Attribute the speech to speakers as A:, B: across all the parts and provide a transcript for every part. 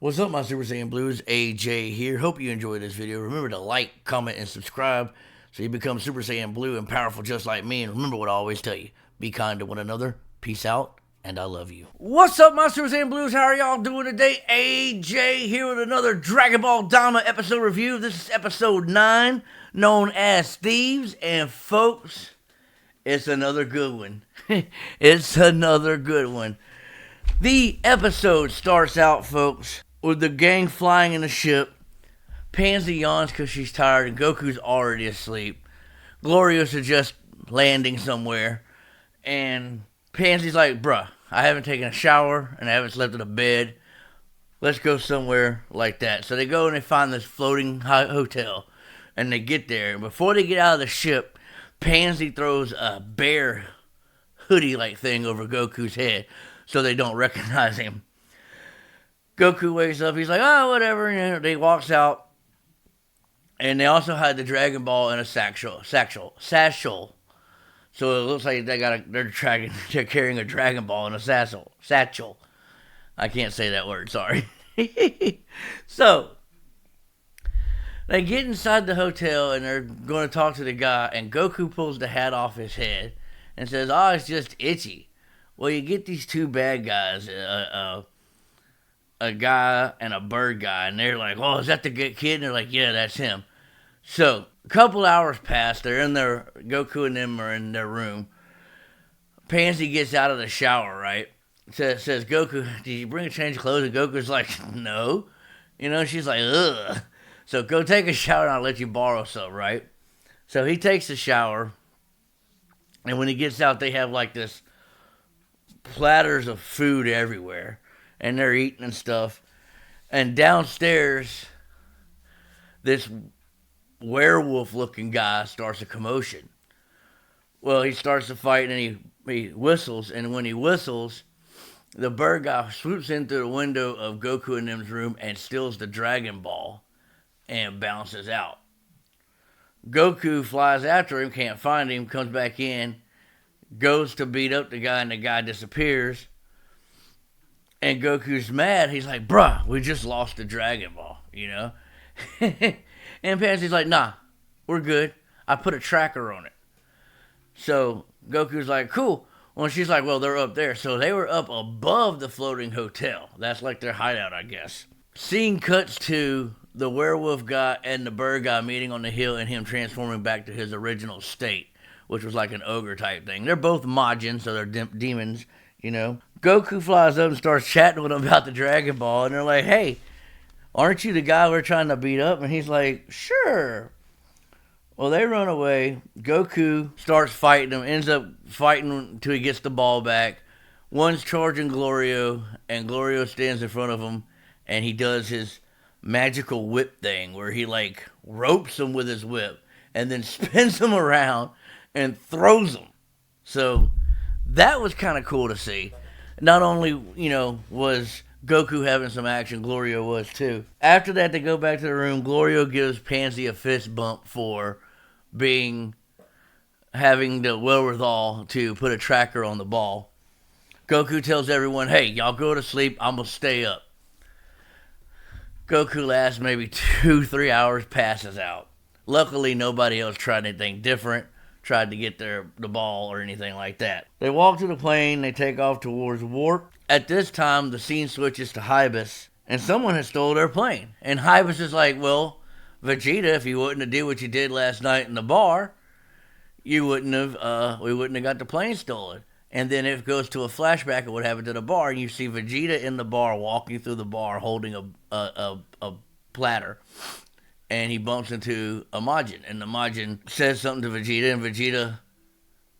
A: What's up, my Super Saiyan Blues? AJ here. Hope you enjoyed this video. Remember to like, comment, and subscribe so you become Super Saiyan Blue and powerful just like me. And remember what I always tell you. Be kind to one another. Peace out, and I love you. What's up, my Super Saiyan Blues? How are y'all doing today? AJ here with another Dragon Ball Daima episode review. This is episode 9, known as Thieves. And folks, it's another good one. It's another good one. The episode starts out, folks, with the gang flying in the ship. Pansy yawns because she's tired, and Goku's already asleep. Glorio's just landing somewhere, and Pansy's like, bruh, I haven't taken a shower, and I haven't slept in a bed. Let's go somewhere like that. So they go and they find this floating hotel, and they get there. And before they get out of the ship, Pansy throws a bear hoodie-like thing over Goku's head so they don't recognize him. Goku wakes up, he's like, oh, whatever, and they walks out, and they also had the Dragon Ball in a satchel. So it looks like they're carrying a Dragon Ball in a satchel. I can't say that word, sorry. So, they get inside the hotel, and they're going to talk to the guy, and Goku pulls the hat off his head, and says, oh, it's just itchy. Well, you get these two bad guys, a guy and a bird guy, and they're like, oh, is that the good kid? And they're like, yeah, that's him. So, a couple hours pass, Goku and them are in their room. Pansy gets out of the shower, right? Says, Goku, did you bring a change of clothes? And Goku's like, no. She's like, ugh. So, go take a shower and I'll let you borrow some, right? So, he takes a shower, and when he gets out, they have like this platters of food everywhere. And they're eating and stuff. And downstairs, this werewolf-looking guy starts a commotion. Well, he starts to fight, and he whistles. And when he whistles, the bird guy swoops in through the window of Goku and them's room and steals the Dragon Ball and bounces out. Goku flies after him, can't find him, comes back in, goes to beat up the guy, and the guy disappears. And Goku's mad. He's like, bruh, we just lost the Dragon Ball, And Pansy's like, nah, we're good. I put a tracker on it. So Goku's like, cool. Well, she's like, well, they're up there. So they were up above the floating hotel. That's like their hideout, I guess. Scene cuts to the werewolf guy and the bird guy meeting on the hill and him transforming back to his original state, which was like an ogre type thing. They're both Majin, so they're demons, Goku flies up and starts chatting with them about the Dragon Ball, and they're like, hey, aren't you the guy we're trying to beat up? And he's like, sure. Well, they run away. Goku starts fighting them, ends up fighting until he gets the ball back. One's charging Glorio, and Glorio stands in front of him, and he does his magical whip thing where he, ropes him with his whip and then spins him around and throws him. So that was kind of cool to see. Not only, was Goku having some action, Glorio was too. After that, they go back to the room. Glorio gives Pansy a fist bump for having the wherewithal to put a tracker on the ball. Goku tells everyone, hey, y'all go to sleep. I'm going to stay up. Goku lasts maybe 2-3 hours, passes out. Luckily, nobody else tried anything different. Tried to get the ball or anything like that. They walk to the plane, they take off towards Warp. At this time, the scene switches to Hybus, and someone has stole their plane. And Hybus is like, well, Vegeta, if you wouldn't have did what you did last night in the bar, we wouldn't have got the plane stolen. And then it goes to a flashback of what happened to the bar, and you see Vegeta in the bar, walking through the bar, holding a platter. And he bumps into a Majin, and the Majin says something to Vegeta, and Vegeta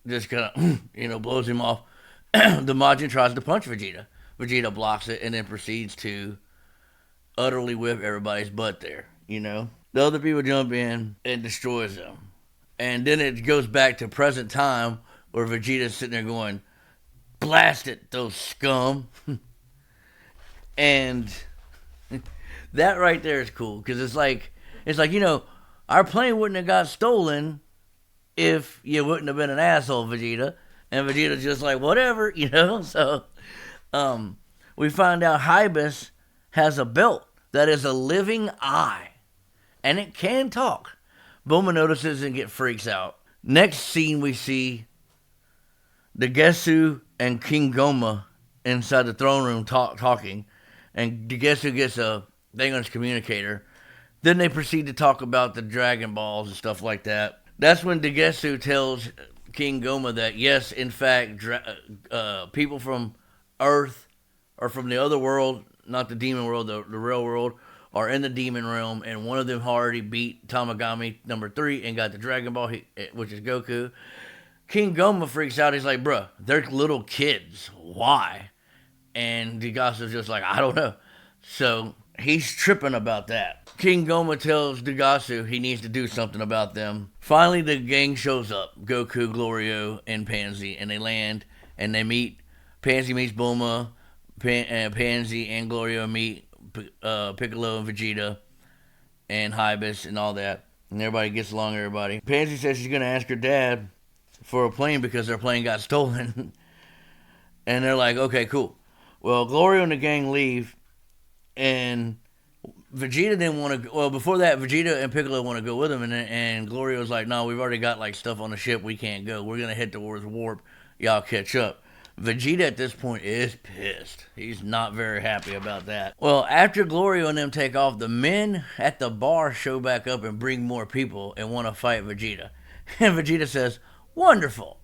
A: just kind of, blows him off. The Majin tries to punch Vegeta. Vegeta blocks it, and then proceeds to utterly whip everybody's butt there, The other people jump in and destroys them. And then it goes back to present time, where Vegeta's sitting there going, blast it, those scum. And that right there is cool, because it's like, our plane wouldn't have got stolen if you wouldn't have been an asshole, Vegeta. And Vegeta's just like, whatever, So, we find out Hybus has a belt that is a living eye, and it can talk. Bulma notices and freaks out. Next scene, we see Dagesu and King Goma inside the throne room talking, and Dagesu gets a thing on his communicator. Then they proceed to talk about the Dragon Balls and stuff like that. That's when Dagesu tells King Goma that, yes, in fact, people from Earth or from the other world, not the demon world, the real world, are in the demon realm, and one of them already beat Tamagami number 3 and got the Dragon Ball, which is Goku. King Goma freaks out. He's like, bruh, they're little kids. Why? And Degasu's just like, I don't know. So he's tripping about that. King Goma tells Degasu he needs to do something about them. Finally, the gang shows up. Goku, Glorio, and Pansy. And they land and they meet. Pansy meets Bulma. Pansy and Glorio meet Piccolo and Vegeta and Hybus and all that. And everybody gets along, everybody. Pansy says she's going to ask her dad for a plane because their plane got stolen. And they're like, okay, cool. Well, Glorio and the gang leave. And Vegeta didn't want to go. Well, before that, Vegeta and Piccolo want to go with him. And Glorio's like, no, we've already got like stuff on the ship. We can't go. We're going to head towards Warp. Y'all catch up. Vegeta at this point is pissed. He's not very happy about that. Well, after Glorio and them take off, the men at the bar show back up and bring more people and want to fight Vegeta. And Vegeta says, wonderful.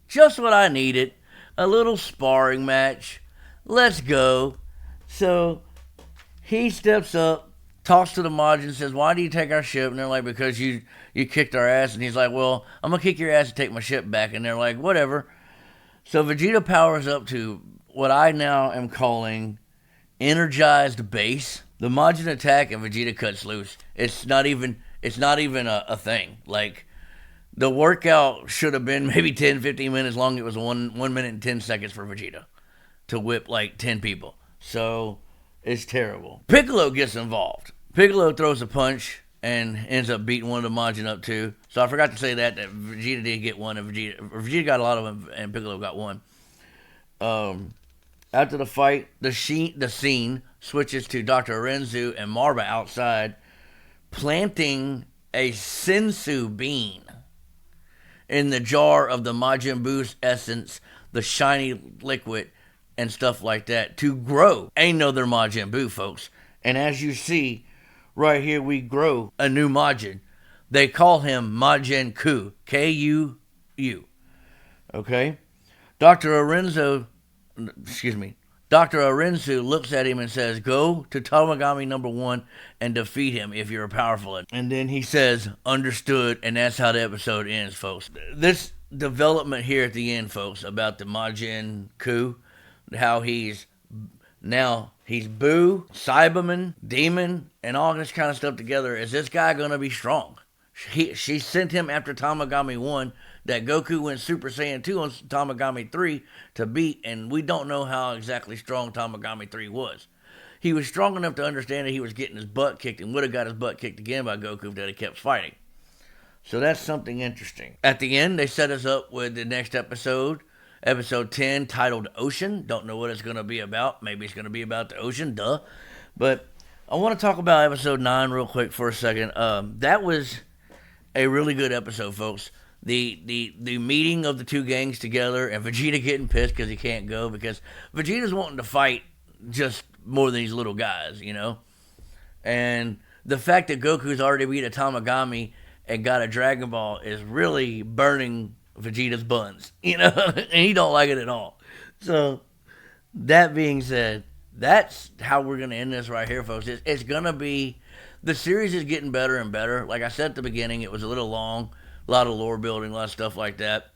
A: Just what I needed. A little sparring match. Let's go. So he steps up, talks to the Majin, says, why do you take our ship? And they're like, because you kicked our ass. And he's like, well, I'm going to kick your ass and take my ship back. And they're like, whatever. So Vegeta powers up to what I now am calling energized base. The Majin attack and Vegeta cuts loose. It's not even a thing. Like, the workout should have been maybe 10, 15 minutes long. It was 1 minute and 10 seconds for Vegeta to whip like 10 people. So it's terrible. Piccolo gets involved. Piccolo throws a punch and ends up beating one of the Majin up too. So I forgot to say that Vegeta did get one, and Vegeta got a lot of them, and Piccolo got one. After the fight, the scene switches to Dr. Renzu and Marba outside, planting a sensu bean in the jar of the Majin Buu's essence, the shiny liquid, and stuff like that, to grow another Majin Buu, folks. And as you see, right here, we grow a new Majin. They call him Majin Kuu. K-U-U. Okay? Dr. Arenzo looks at him and says, go to Tamagami number 1 and defeat him if you're powerful. And then he says, understood, and that's how the episode ends, folks. This development here at the end, folks, about the Majin Kuu, how he's Buu, Cyberman, Demon, and all this kind of stuff together. Is this guy going to be strong? She sent him after Tamagami 1 that Goku went Super Saiyan 2 on Tamagami 3 to beat, and we don't know how exactly strong Tamagami 3 was. He was strong enough to understand that he was getting his butt kicked and would have got his butt kicked again by Goku if he kept fighting. So that's something interesting. At the end, they set us up with the next episode. Episode 10, titled Ocean. Don't know what it's going to be about. Maybe it's going to be about the ocean, duh. But I want to talk about episode 9 real quick for a second. That was a really good episode, folks. The meeting of the two gangs together and Vegeta getting pissed because he can't go because Vegeta's wanting to fight just more than these little guys, you know? And the fact that Goku's already beat a Tamagami and got a Dragon Ball is really burning Vegeta's buns, you know, and he don't like it at all. So, that being said, that's how we're going to end this right here, folks. It's going to be, the series is getting better and better. Like I said at the beginning, it was a little long, a lot of lore building, a lot of stuff like that.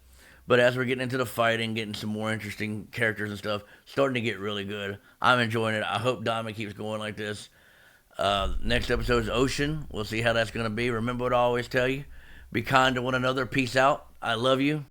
A: But as we're getting into the fighting, getting some more interesting characters and stuff, starting to get really good. I'm enjoying it. I hope Daima keeps going like this. Next episode is Ocean. We'll see how that's going to be. Remember what I always tell you. Be kind to one another. Peace out. I love you.